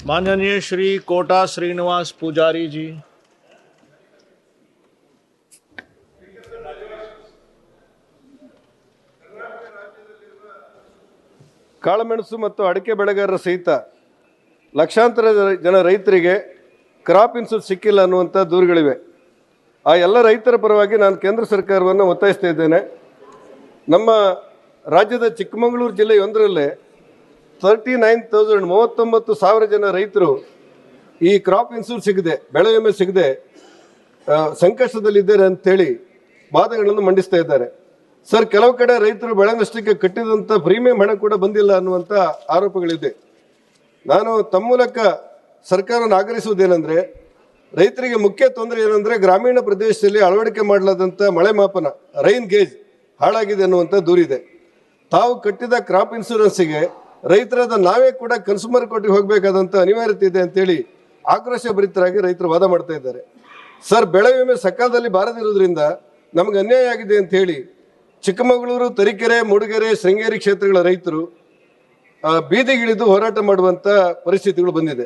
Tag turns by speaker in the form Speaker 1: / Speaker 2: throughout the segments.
Speaker 1: माननीय श्री कोटा श्रीनिवास पुजारी जी।
Speaker 2: ಕಾಳುಮೆಣಸು ಮತ್ತು ಅಡಿಕೆ ಬೆಳೆಗಾರರ ಸಹಿತ ಲಕ್ಷಾಂತರ ಜನ ರೈತರಿಗೆ ಕ್ರಾಪ್ ಇನ್ಸೂರೆನ್ಸ್ ಸಿಕ್ಕಿಲ್ಲ ಅನ್ನುವಂಥ ದೂರುಗಳಿವೆ. ಆ ಎಲ್ಲ ರೈತರ ಪರವಾಗಿ ನಾನು ಕೇಂದ್ರ ಸರ್ಕಾರವನ್ನು ಒತ್ತಾಯಿಸ್ತಾ ಇದ್ದೇನೆ. ನಮ್ಮ ರಾಜ್ಯದ ಚಿಕ್ಕಮಗಳೂರು ಜಿಲ್ಲೆ ಒಂದರಲ್ಲೇ 39,000 ಜನ ರೈತರು ಈ ಕ್ರಾಪ್ ಇನ್ಸೂರೆನ್ಸ್ ಸಿಗದೆ, ಬೆಳೆ ವಿಮೆ ಸಿಗದೆ ಸಂಕಷ್ಟದಲ್ಲಿದ್ದಾರೆ ಅಂತೇಳಿ ವಾದಗಳನ್ನು ಮಂಡಿಸ್ತಾ ಇದ್ದಾರೆ. ಸರ್, ಕೆಲವು ಕಡೆ ರೈತರು ಬೆಳೆ ನಷ್ಟಕ್ಕೆ ಕಟ್ಟಿದಂಥ ಪ್ರೀಮಿಯಂ ಹಣ ಕೂಡ ಬಂದಿಲ್ಲ ಅನ್ನುವಂಥ ಆರೋಪಗಳಿದೆ. ನಾನು ತಮ್ಮ ಮೂಲಕ ಸರ್ಕಾರವನ್ನು ಆಗ್ರಹಿಸುವುದೇನೆಂದರೆ, ರೈತರಿಗೆ ಮುಖ್ಯ ತೊಂದರೆ ಏನಂದರೆ ಗ್ರಾಮೀಣ ಪ್ರದೇಶದಲ್ಲಿ ಅಳವಡಿಕೆ ಮಾಡಲಾದಂಥ ಮಳೆ ಮಾಪನ ರೈನ್ ಗೇಜ್ ಹಾಳಾಗಿದೆ ಅನ್ನುವಂಥ ದೂರಿದೆ. ತಾವು ಕಟ್ಟಿದ ಕ್ರಾಪ್ ಇನ್ಸೂರೆನ್ಸಿಗೆ ರೈತರಾದ ನಾವೇ ಕೂಡ ಕನ್ಸ್ಯೂಮರ್ ಕೋರ್ಟಿಗೆ ಹೋಗಬೇಕಾದಂಥ ಅನಿವಾರ್ಯತೆ ಇದೆ ಅಂತೇಳಿ ಆಕ್ರೋಶ ಭರಿತರಾಗಿ ರೈತರು ವಾದ ಮಾಡ್ತಾ ಇದ್ದಾರೆ. ಸರ್, ಬೆಳೆ ವಿಮೆ ಸಕಾಲದಲ್ಲಿ ಬಾರದಿರೋದ್ರಿಂದ ನಮಗೆ ಅನ್ಯಾಯ ಆಗಿದೆ ಅಂತ ಹೇಳಿ ಚಿಕ್ಕಮಗಳೂರು, ತರೀಕೆರೆ, ಮೂಡಿಗೆರೆ, ಶೃಂಗೇರಿ ಕ್ಷೇತ್ರಗಳ ರೈತರು ಬೀದಿಗಿಳಿದು ಹೋರಾಟ ಮಾಡುವಂಥ ಪರಿಸ್ಥಿತಿಗಳು ಬಂದಿದೆ.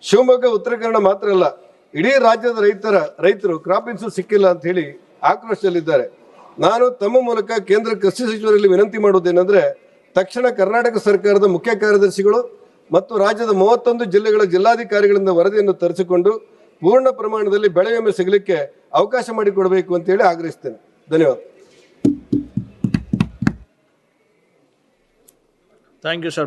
Speaker 2: ಶಿವಮೊಗ್ಗ, ಉತ್ತರ ಕನ್ನಡ ಮಾತ್ರ ಅಲ್ಲ, ಇಡೀ ರಾಜ್ಯದ ರೈತರು ಕ್ರಾಪ್ ಇನ್ಸೂರೆನ್ಸ್ ಸಿಕ್ಕಿಲ್ಲ ಅಂತ ಹೇಳಿ ಆಕ್ರೋಶದಲ್ಲಿದ್ದಾರೆ. ನಾನು ತಮ್ಮ ಮೂಲಕ ಕೇಂದ್ರ ಕೃಷಿ ಸಚಿವರಲ್ಲಿ ವಿನಂತಿ ಮಾಡುವುದೇನೆಂದರೆ, ತಕ್ಷಣ ಕರ್ನಾಟಕ ಸರ್ಕಾರದ ಮುಖ್ಯ ಕಾರ್ಯದರ್ಶಿಗಳು ಮತ್ತು ರಾಜ್ಯದ 31 ಜಿಲ್ಲೆಗಳ ಜಿಲ್ಲಾಧಿಕಾರಿಗಳಿಂದ ವರದಿಯನ್ನು ತರಿಸಿಕೊಂಡು ಪೂರ್ಣ ಪ್ರಮಾಣದಲ್ಲಿ ಬೆಳೆ ವಿಮೆ ಸಿಗಲಿಕ್ಕೆ ಅವಕಾಶ ಮಾಡಿಕೊಡಬೇಕು ಅಂತೇಳಿ ಆಗ್ರಹಿಸ್ತೇನೆ. ಧನ್ಯವಾದ.
Speaker 1: Thank you sir.